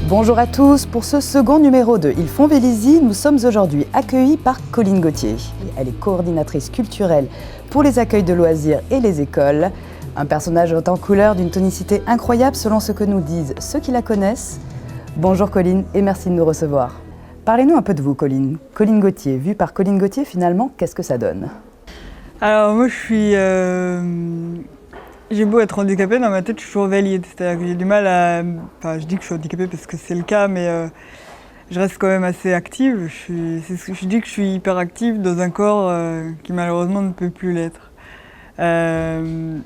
Bonjour à tous, pour ce second numéro de Ils font Vélizy, nous sommes aujourd'hui accueillis par Colline Gauthier. Elle est coordinatrice culturelle pour les accueils de loisirs et les écoles. Un personnage haut en couleur d'une tonicité incroyable selon ce que nous disent ceux qui la connaissent. Bonjour Colline et merci de nous recevoir. Parlez-nous un peu de vous Colline. Colline Gauthier, vue par Colline Gauthier finalement, qu'est-ce que ça donne? Alors moi j'ai beau être handicapée, dans ma tête je suis toujours valide, c'est-à-dire que j'ai du mal à... Enfin je dis que je suis handicapée parce que c'est le cas, mais je reste quand même assez active. Je dis que je suis hyper active dans un corps qui malheureusement ne peut plus l'être. Je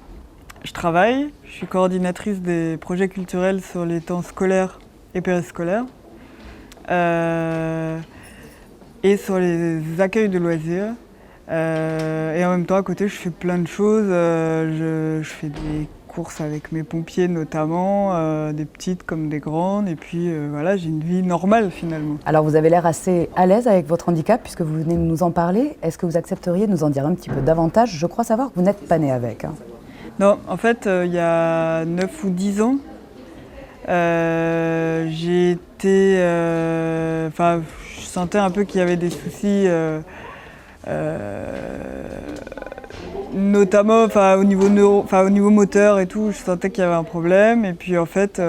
travaille, je suis coordinatrice des projets culturels sur les temps scolaires et périscolaires et sur les accueils de loisirs. Et en même temps, à côté, je fais plein de choses. Je fais des courses avec mes pompiers notamment, des petites comme des grandes. Et puis voilà, j'ai une vie normale finalement. Alors vous avez l'air assez à l'aise avec votre handicap puisque vous venez de nous en parler. Est-ce que vous accepteriez de nous en dire un petit peu davantage? Je crois savoir que vous n'êtes pas né avec. Non, en fait, il y a 9 ou 10 ans, j'ai été... je sentais un peu qu'il y avait des soucis... notamment au niveau moteur et tout, je sentais qu'il y avait un problème et puis en fait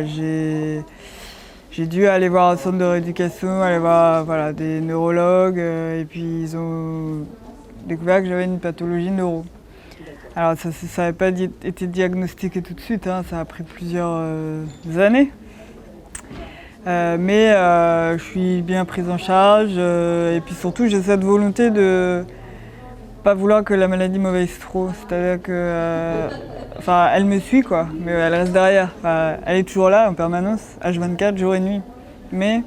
j'ai dû aller voir un centre de rééducation, aller voir des neurologues et puis ils ont découvert que j'avais une pathologie neuro. Alors ça n'avait pas été diagnostiqué tout de suite, hein, ça a pris plusieurs années. Mais je suis bien prise en charge et puis surtout j'ai cette volonté de pas vouloir que la maladie m'envahisse trop. C'est-à-dire que elle me suit quoi, mais elle reste derrière. Elle est toujours là en permanence, H24, jour et nuit. Mais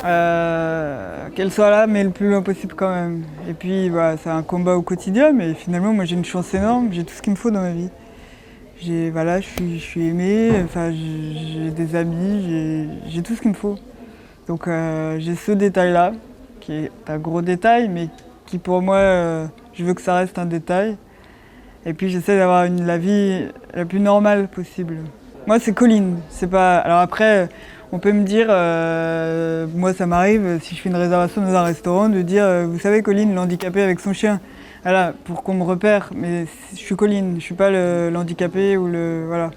qu'elle soit là, mais le plus loin possible quand même. Et puis c'est un combat au quotidien, mais finalement moi j'ai une chance énorme, j'ai tout ce qu'il me faut dans ma vie. Je suis aimée, j'ai des amis, j'ai tout ce qu'il me faut. Donc j'ai ce détail-là, qui est un gros détail, mais qui pour moi, je veux que ça reste un détail. Et puis j'essaie d'avoir la vie la plus normale possible. Moi c'est Colline, c'est pas... Alors après, on peut me dire, moi ça m'arrive, si je fais une réservation dans un restaurant, de dire, vous savez Colline, l'handicapé avec son chien. Voilà, pour qu'on me repère, mais je suis Colline, je suis pas l'handicapé ou le... Voilà,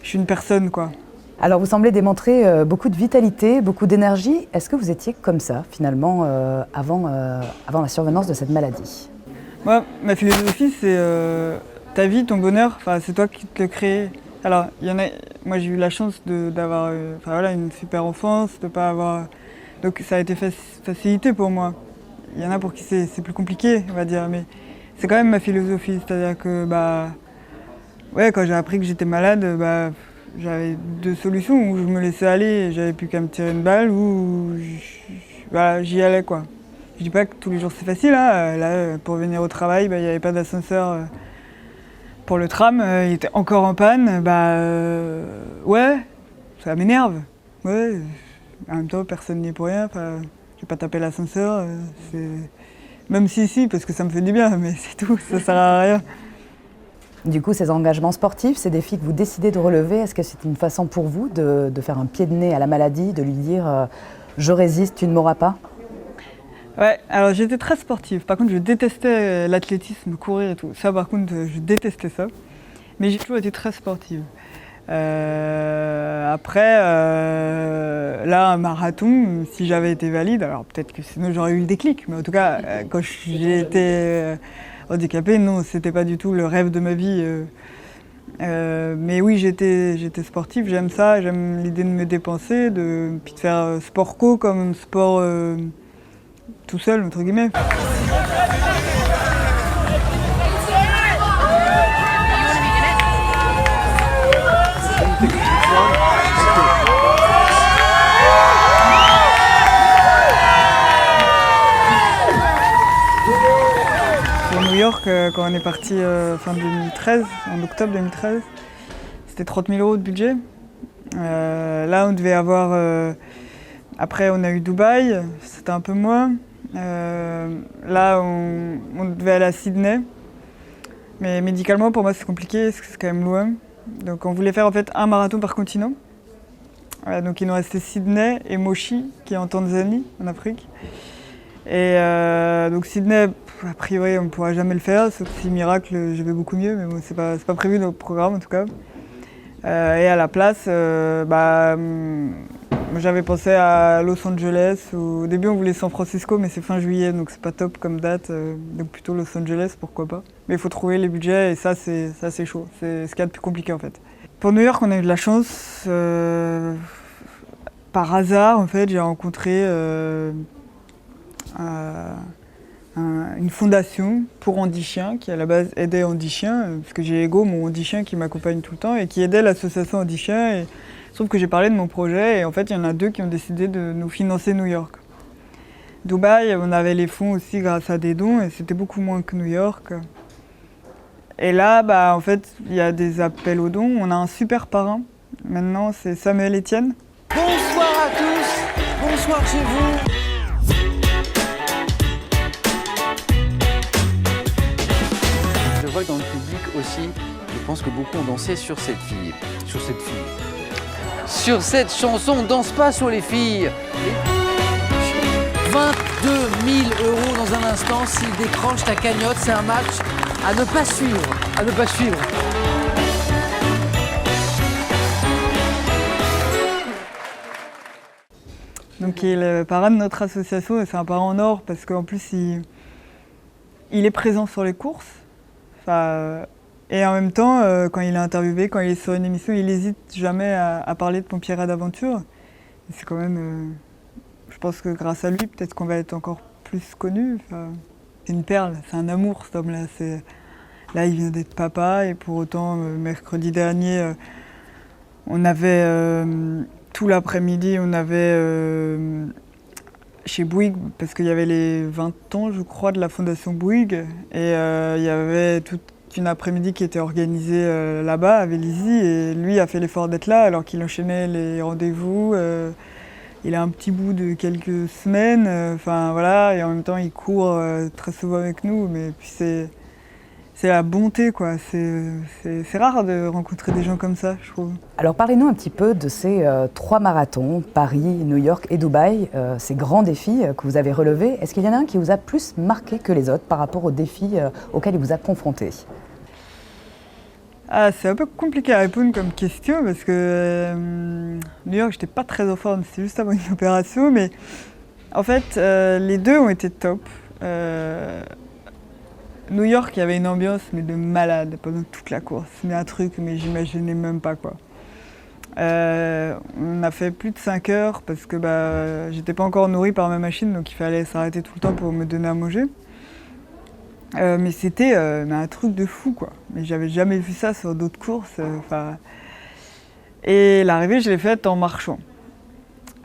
je suis une personne quoi. Alors vous semblez démontrer beaucoup de vitalité, beaucoup d'énergie. Est-ce que vous étiez comme ça finalement avant la survenance de cette maladie? Moi, ma philosophie c'est ta vie, ton bonheur, c'est toi qui te le crée. Alors, moi j'ai eu la chance d'avoir une super enfance, de pas avoir... Donc ça a été facilité pour moi. Il y en a pour qui c'est plus compliqué, on va dire, mais c'est quand même ma philosophie. C'est-à-dire que quand j'ai appris que j'étais malade, j'avais deux solutions, où je me laissais aller, j'avais plus qu'à me tirer une balle, ou j'y allais quoi. Je dis pas que tous les jours c'est facile, hein. Là pour venir au travail, il n'y avait pas d'ascenseur pour le tram, il était encore en panne, ça m'énerve. Ouais. En même temps personne n'y est pour rien, je vais pas taper l'ascenseur, même si, parce que ça me fait du bien, mais c'est tout, ça sert à rien. Du coup, ces engagements sportifs, ces défis que vous décidez de relever, est-ce que c'est une façon pour vous de faire un pied de nez à la maladie, de lui dire « je résiste, tu ne mourras pas » ? Ouais, alors j'étais très sportive. Par contre, je détestais l'athlétisme, courir et tout. Ça, par contre, je détestais ça. Mais j'ai toujours été très sportive. Après, là, un marathon, si j'avais été valide, alors peut-être que sinon j'aurais eu le déclic, mais en tout cas, quand j'ai été handicapée, non, c'était pas du tout le rêve de ma vie. Mais oui, j'étais sportive, j'aime ça, j'aime l'idée de me dépenser, puis de faire sport co comme sport tout seul, entre guillemets. Pour New York, quand on est parti fin 2013, en octobre 2013, c'était 30 000 € de budget. Là, on devait avoir... après, on a eu Dubaï, c'était un peu moins. Là, on devait aller à Sydney. Mais médicalement, pour moi, c'est compliqué, parce que c'est quand même loin. Donc on voulait faire en fait un marathon par continent. Voilà, donc il nous restait Sydney et Moshi, qui est en Tanzanie, en Afrique. Et donc Sydney, a priori, on ne pourra jamais le faire, sauf si miracle, je vais beaucoup mieux, mais bon, c'est pas prévu dans le programme en tout cas. Et à la place, j'avais pensé à Los Angeles. Au début, on voulait San Francisco, mais c'est fin juillet, donc c'est pas top comme date. Donc plutôt Los Angeles, pourquoi pas. Mais il faut trouver les budgets, et ça, c'est chaud. C'est ce qu'il y a de plus compliqué, en fait. Pour New York, on a eu de la chance. Par hasard, en fait, j'ai rencontré une fondation pour Andy Chien, qui à la base aidait Andy Chien, parce que j'ai Ego, mon Andy Chien, qui m'accompagne tout le temps, et qui aidait l'association Andy Chien. Et il se trouve que j'ai parlé de mon projet, et en fait, il y en a 2 qui ont décidé de nous financer New York. Dubaï, on avait les fonds aussi grâce à des dons, et c'était beaucoup moins que New York. Et là, en fait, il y a des appels aux dons. On a un super parrain. Maintenant, c'est Samuel Etienne. Bonsoir à tous, bonsoir chez vous. Je vois que dans le public aussi, je pense que beaucoup ont dansé sur cette fille. Sur cette fille. Sur cette chanson, on danse pas sur les filles. 22 000 € dans un instant, s'il décroche ta cagnotte, c'est un match à ne pas suivre, à ne pas suivre. Donc il est le parrain de notre association, et c'est un parrain en or parce qu'en plus il est présent sur les courses. Et en même temps, quand il est interviewé, quand il est sur une émission, il n'hésite jamais à parler de Pompiers d'aventure. C'est quand même, je pense que grâce à lui, peut-être qu'on va être encore plus connus. C'est une perle, c'est un amour cet homme-là. Là, il vient d'être papa, et pour autant, mercredi dernier, on avait tout l'après-midi, on avait chez Bouygues, parce qu'il y avait les 20 ans, je crois, de la fondation Bouygues, et il y avait toute une après-midi qui était organisée là-bas, à Vélizy, et lui a fait l'effort d'être là, alors qu'il enchaînait les rendez-vous. Il a un petit bout de quelques semaines, voilà, et en même temps, il court très souvent avec nous, mais puis c'est la bonté, quoi. C'est rare de rencontrer des gens comme ça, je trouve. Alors parlez-nous un petit peu de ces 3 marathons, Paris, New York et Dubaï, ces grands défis que vous avez relevés. Est-ce qu'il y en a un qui vous a plus marqué que les autres par rapport aux défis auxquels il vous a confronté? C'est un peu compliqué à répondre comme question, parce que New York, j'étais pas très en forme, c'était juste avant une opération, mais en fait, les 2 ont été top. New York, il y avait une ambiance mais de malade pendant toute la course. Mais un truc, mais j'imaginais même pas, quoi. On a fait plus de 5 heures parce que j'étais pas encore nourrie par ma machine, donc il fallait s'arrêter tout le temps pour me donner à manger. Mais c'était un truc de fou, quoi. Mais j'avais jamais vu ça sur d'autres courses. Et l'arrivée, je l'ai faite en marchant.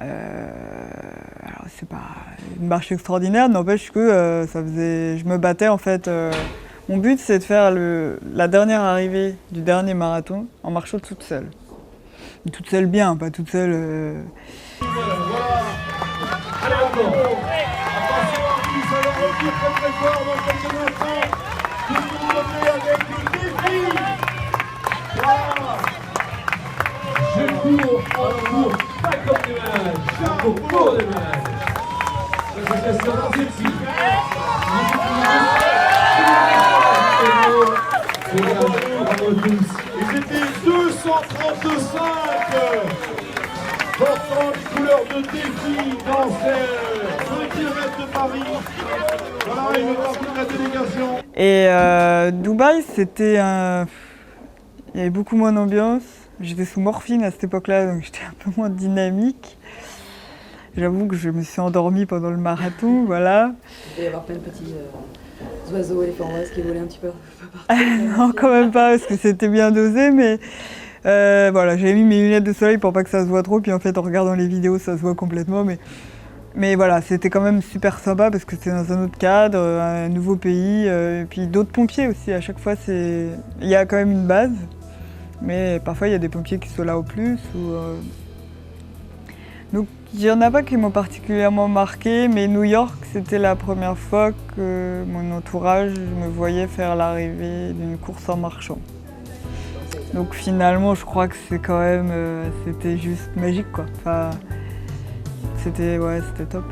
Alors c'est pas une marche extraordinaire, n'empêche que je me battais en fait. Mon but, c'est de faire la dernière arrivée du dernier marathon en marchant toute seule. Toute seule bien, pas toute seule. Voilà. Allez, encore. Attention, ça va revenir très très fort dans quelques instants. Tout le monde avec le défi. Voilà. Je cours en cours, pas comme des malades. Je cours pour des malades. L'association Nancy. Bravo tous. Ils étaient 235 portant les couleurs de défi dans ces 5 km de Paris. Voilà, il va partie de la délégation. Et Dubaï, c'était il y avait beaucoup moins d'ambiance. J'étais sous morphine à cette époque-là, donc j'étais un peu moins dynamique. J'avoue que je me suis endormie pendant le marathon, voilà. Il doit y avoir plein de petits oiseaux, éléphants roses qui volaient un petit peu. Non, quand même pas, parce que c'était bien dosé, mais voilà, j'avais mis mes lunettes de soleil pour pas que ça se voit trop, puis en fait, en regardant les vidéos, ça se voit complètement, mais voilà, c'était quand même super sympa, parce que c'était dans un autre cadre, un nouveau pays, et puis d'autres pompiers aussi. À chaque fois, il y a quand même une base, mais parfois, il y a des pompiers qui sont là au plus, Donc, il n'y en a pas qui m'ont particulièrement marqué, mais New York, c'était la première fois que mon entourage me voyait faire l'arrivée d'une course en marchant. Donc finalement, je crois que c'est quand même, c'était juste magique quoi. Enfin, c'était top.